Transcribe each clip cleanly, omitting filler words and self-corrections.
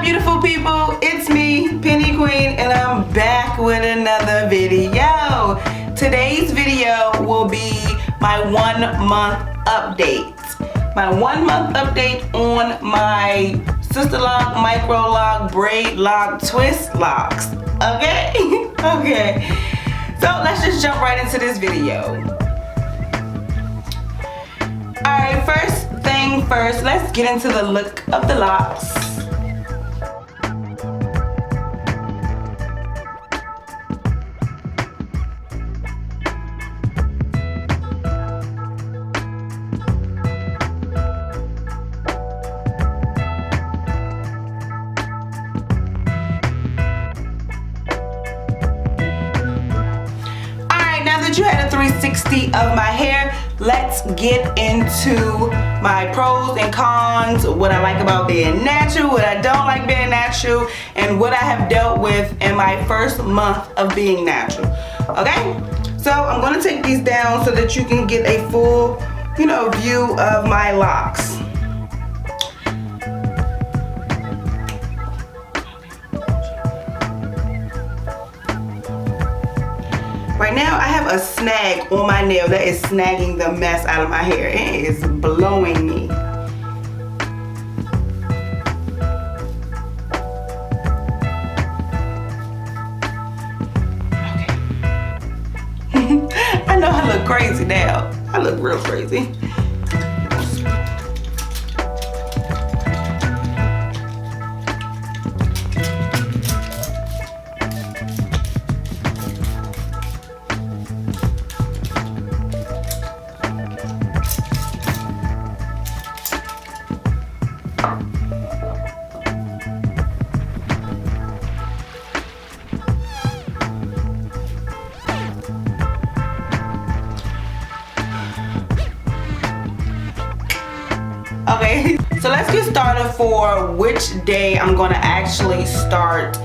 beautiful people, it's me, Penny Queen, and I'm back with another video. Today's video will be my 1 month update. My 1 month update on my Sisterlocs Microlocs Braidlocs Twistlocs. Okay? Okay. So let's just jump right into this video. Alright, first thing first, let's get into the look of the locks. You had a 360 of my hair. Let's get into my pros and cons, what I like about being natural, what I don't like being natural, and what I have dealt with in my first month of being natural. Okay, so I'm going to take these down so that you can get a full, view of my locks. Right now I have a snag on my nail that is snagging the mess out of my hair. It is blowing me. Okay. I know I look crazy now. I look real crazy. Okay, so let's get started for which day I'm going to actually start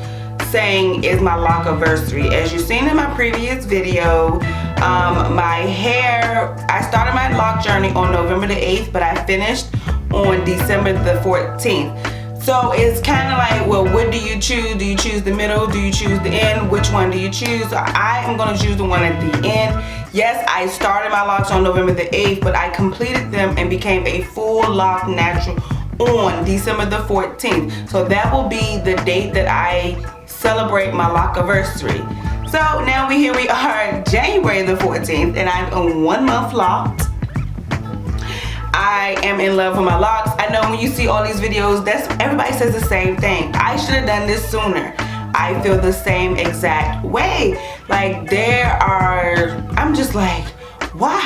saying is my Lockerversary. As you've seen in my previous video, my hair, I started my lock journey on November the 8th, but I finished on December the 14th. So it's kind of like, well, what do you choose? Do you choose the middle? Do you choose the end? Which one do you choose? So I am going to choose the one at the end. Yes, I started my locks on November the 8th, but I completed them and became a full lock natural on December the 14th. So that will be the date that I celebrate my Lockerversary. So now we are January the 14th, and I'm on 1 month locked. I am in love with my locks. I know when you see all these videos, everybody says the same thing. I should have done this sooner. I feel the same exact way. Like I'm just like, why?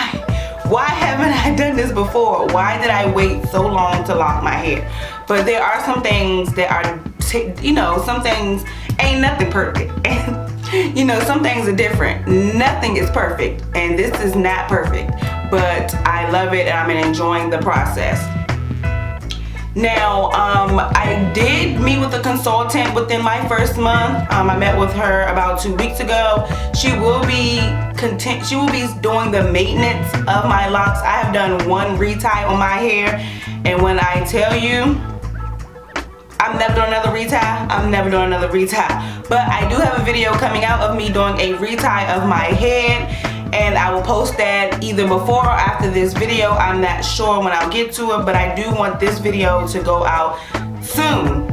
Why haven't I done this before? Why did I wait so long to lock my hair? But there are some things that are, some things ain't nothing perfect. And, some things are different. Nothing is perfect, and this is not perfect. But I love it, and I'm enjoying the process. Now, I did meet with a consultant within my first month. I met with her about 2 weeks ago. She will be doing the maintenance of my locks. I have done 1 retie on my hair, and when I tell you, I'm never doing another retie. I'm never doing another retie. But I do have a video coming out of me doing a retie of my head, and I will post that either before or after this video. I'm not sure when I'll get to it, but I do want this video to go out soon.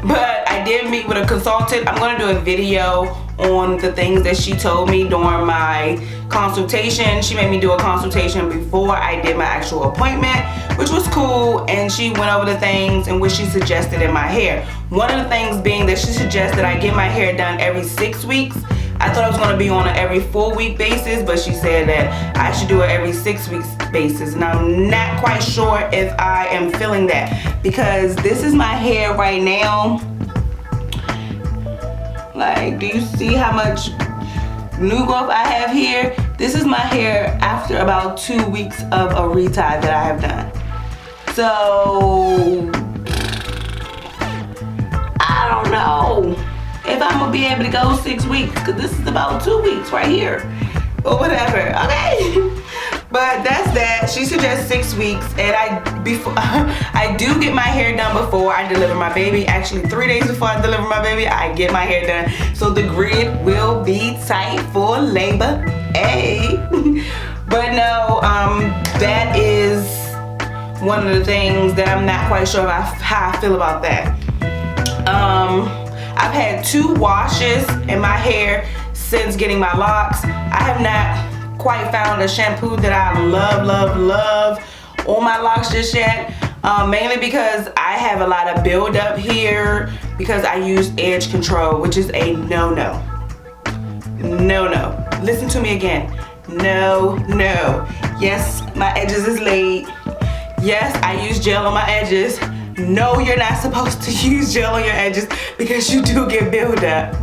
But I did meet with a consultant. I'm going to do a video on the things that she told me during my consultation. She made me do a consultation before I did my actual appointment, which was cool, and she went over the things and what she suggested in my hair. One of the things being that she suggested I get my hair done every 6 weeks. I thought I was going to be on an every 4-week basis, but she said that I should do it every 6 weeks basis, and I'm not quite sure if I am feeling that, because this is my hair right now. Like, do you see how much new growth I have here? This is my hair after about 2 weeks of a retie that I have done. So I don't know if I'm gonna be able to go 6 weeks, because this is about 2 weeks right here, or whatever. Okay. But that's that. She suggests 6 weeks, and I do get my hair done before I deliver my baby. Actually, 3 days before I deliver my baby, I get my hair done. So the grid will be tight for labor. Hey. But no, that is one of the things that I'm not quite sure about how I feel about that. I've had 2 washes in my hair since getting my locks. I have not quite found a shampoo that I love on my locks just yet. Mainly because I have a lot of buildup here because I use edge control, which is a no-no. No-no. Listen to me again. No. Yes, my edges is laid. Yes, I use gel on my edges. No, you're not supposed to use gel on your edges because you do get buildup.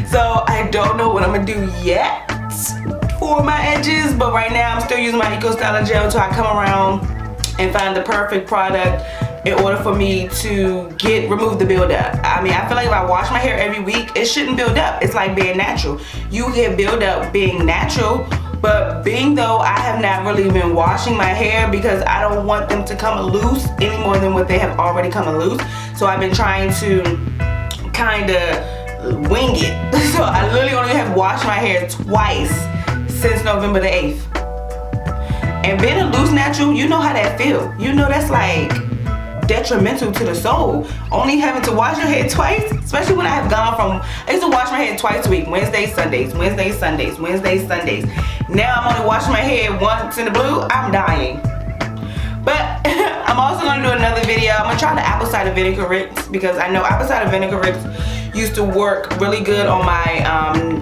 So I don't know what I'm gonna do yet for my edges, but right now I'm still using my Eco Styler gel until I come around and find the perfect product in order for me to remove the buildup. I mean, I feel like if I wash my hair every week, it shouldn't build up. It's like being natural. You get buildup being natural, but being though I have not really been washing my hair because I don't want them to come loose any more than what they have already come loose. So I've been trying to kind of wing it. So I literally only have washed my hair twice since November the 8th. And being a loose natural, you know how that feels. You know that's like detrimental to the soul. Only having to wash your hair twice, especially when I have gone from, I used to wash my hair twice a week, Wednesdays, Sundays, Wednesdays, Sundays, Wednesdays, Sundays. Now I'm only washing my hair once in the blue. I'm dying. But I'm also gonna do another video. I'm gonna try the apple cider vinegar rinse because I know apple cider vinegar rinse used to work really good on my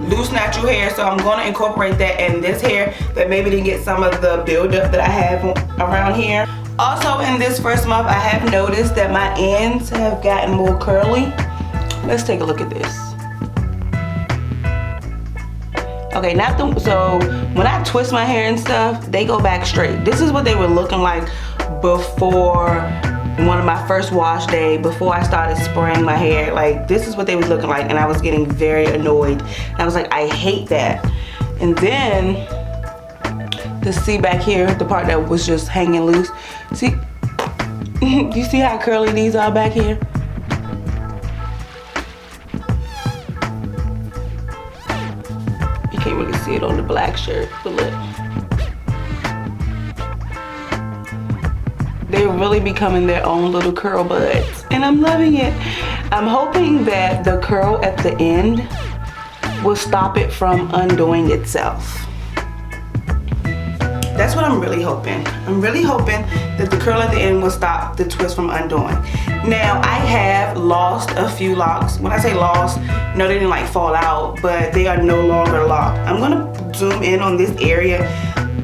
loose natural hair, so I'm gonna incorporate that in this hair that maybe didn't get some of the buildup that I have around here. Also in this first month, I have noticed that my ends have gotten more curly. Let's take a look at this. Okay, so when I twist my hair and stuff, they go back straight. This is what they were looking like before one of my first wash day, before I started spraying my hair. Like, this is what they was looking like, and I was getting very annoyed. And I was like, I hate that. And then, see back here, the part that was just hanging loose. See, you see how curly these are back here? You can't really see it on the black shirt, but look. They're really becoming their own little curl buds, and I'm loving it. I'm hoping that the curl at the end will stop it from undoing itself. That's what I'm really hoping. I'm really hoping that the curl at the end will stop the twist from undoing. Now, I have lost a few locks. When I say lost, no, they didn't like fall out, but they are no longer locked. I'm gonna zoom in on this area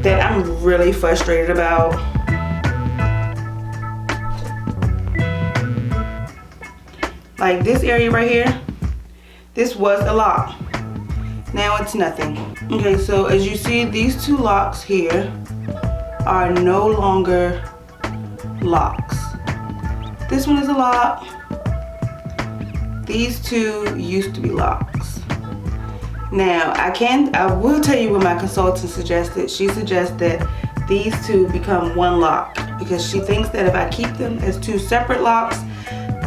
that I'm really frustrated about. Like this area right here, this was a lock. Now it's nothing. Okay, so as you see, these 2 locks here are no longer locks. This one is a lock. These 2 used to be locks. Now, I will tell you what my consultant suggested. She suggested these 2 become 1 lock because she thinks that if I keep them as 2 separate locks,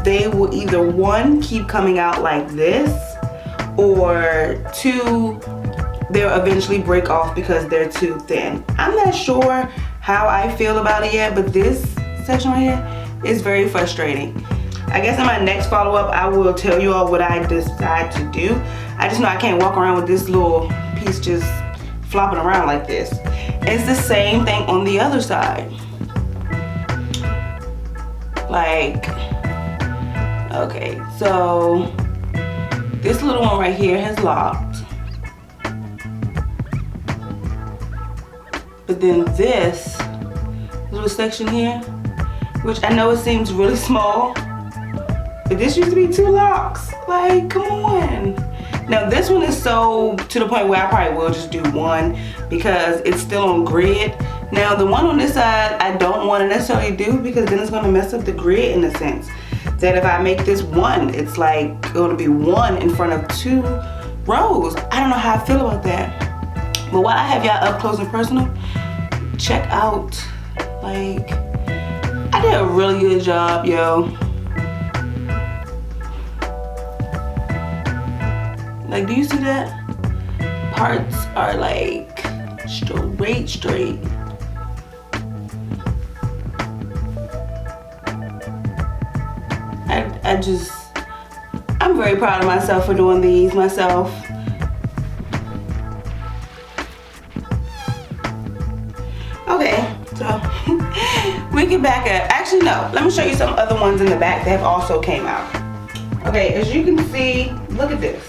they will either 1, keep coming out like this, or 2, they'll eventually break off because they're too thin. I'm not sure how I feel about it yet, but this section right here is very frustrating. I guess in my next follow-up, I will tell you all what I decide to do. I just know I can't walk around with this little piece just flopping around like this. It's the same thing on the other side. Like, okay, so this little one right here has locked. But then this little section here, which I know it seems really small, but this used to be 2 locks. Like, come on. Now this one is so to the point where I probably will just do 1 because it's still on grid. Now the one on this side, I don't want to necessarily do because then it's going to mess up the grid in a sense. That if I make this 1, it's like going to be 1 in front of 2 rows. I don't know how I feel about that. But while I have y'all up close and personal, check out, like, I did a really good job, yo. Like, do you see that? Parts are like straight. I'm very proud of myself for doing these myself. Okay, so we get back up. Actually, no, let me show you some other ones in the back that have also came out. Okay, as you can see, look at this.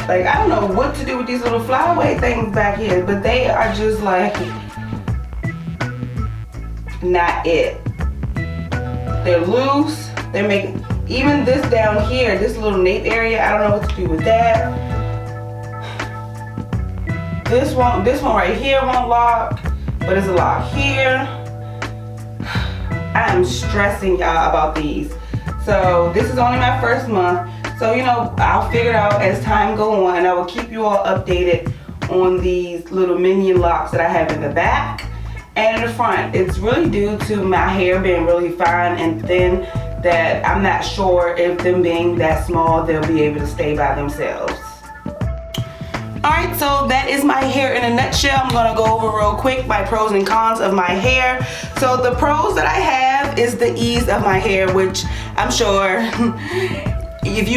Like, I don't know what to do with these little flyaway things back here, but they are just like not it. They're loose. They're making, even this down here, this little nape area, I don't know what to do with that. This one right here won't lock, but it's a lock here. I am stressing y'all about these. So this is only my first month. So, you know, I'll figure it out as time go on, and I will keep you all updated on these little minion locks that I have in the back and in the front. It's really due to my hair being really fine and thin that I'm not sure if them being that small, they'll be able to stay by themselves. Alright, so that is my hair in a nutshell. I'm going to go over real quick my pros and cons of my hair. So the pros that I have is the ease of my hair, which I'm sure if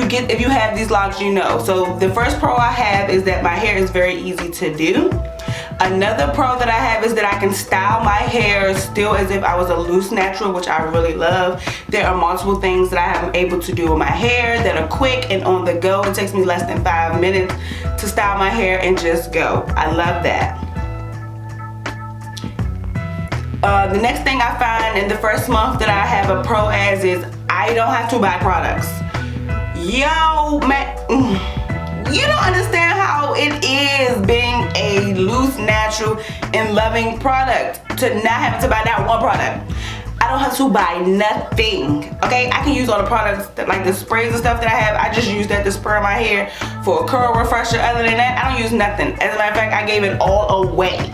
you have these locks, you know. So the first pro I have is that my hair is very easy to do. Another pro that I have is that I can style my hair still as if I was a loose natural, which I really love. There are multiple things that I am able to do with my hair that are quick and on the go. It takes me less than 5 minutes to style my hair and just go. I love that. The next thing I find in the first month that I have a pro as is I don't have to buy products. Yo, man, you don't understand how it is being a loose, natural, and loving product to not have to buy that one product. I don't have to buy nothing, okay? I can use all the products, that, like the sprays and stuff that I have. I just use that to spray my hair for a curl refresher. Other than that, I don't use nothing. As a matter of fact, I gave it all away.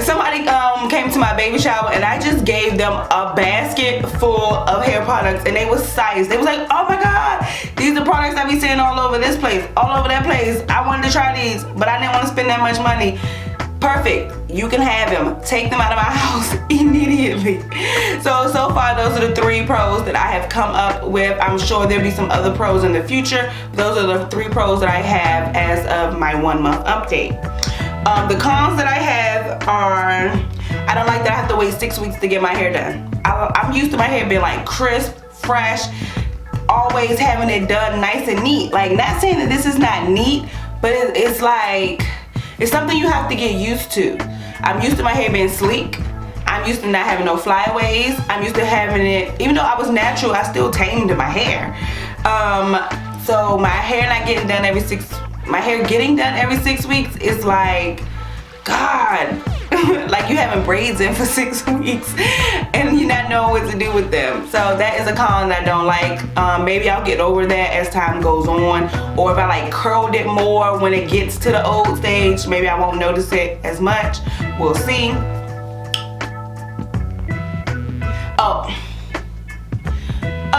Somebody came to my baby shower and I just gave them a basket full of hair products and they was sized. They was like, oh my God, these are products I be seeing all over this place, all over that place. I wanted to try these, but I didn't want to spend that much money. Perfect, you can have them. Take them out of my house immediately. So far those are the 3 pros that I have come up with. I'm sure there'll be some other pros in the future. Those are the 3 pros that I have as of my 1 month update. The cons that I have are, I don't like that I have to wait 6 weeks to get my hair done. I'm used to my hair being like crisp, fresh, always having it done nice and neat. Like, not saying that this is not neat, but it's like, it's something you have to get used to. I'm used to my hair being sleek. I'm used to not having no flyaways. I'm used to having it, even though I was natural, I still tamed my hair. So my hair not getting done every 6 my hair getting done every 6 weeks is like, God, like you having braids in for 6 weeks and you not know what to do with them. So that is a con that I don't like. Maybe I'll get over that as time goes on, or if I like curled it more when it gets to the old stage, maybe I won't notice it as much. We'll see.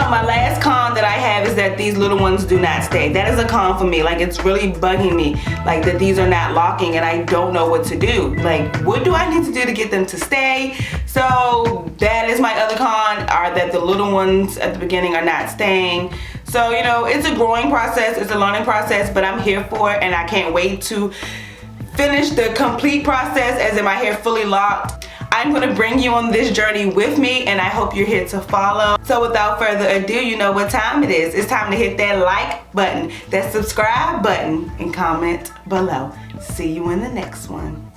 My last con that I have is that these little ones do not stay. That is a con for me. Like, it's really bugging me, like that these are not locking and I don't know what to do. Like, what do I need to do to get them to stay? So that is my other con, are that the little ones at the beginning are not staying. So, you know, it's a growing process, it's a learning process, but I'm here for it and I can't wait to finish the complete process, as in my hair fully locked. I'm going to bring you on this journey with me and I hope you're here to follow. So without further ado, you know what time it is. It's time to hit that like button, that subscribe button, and comment below. See you in the next one.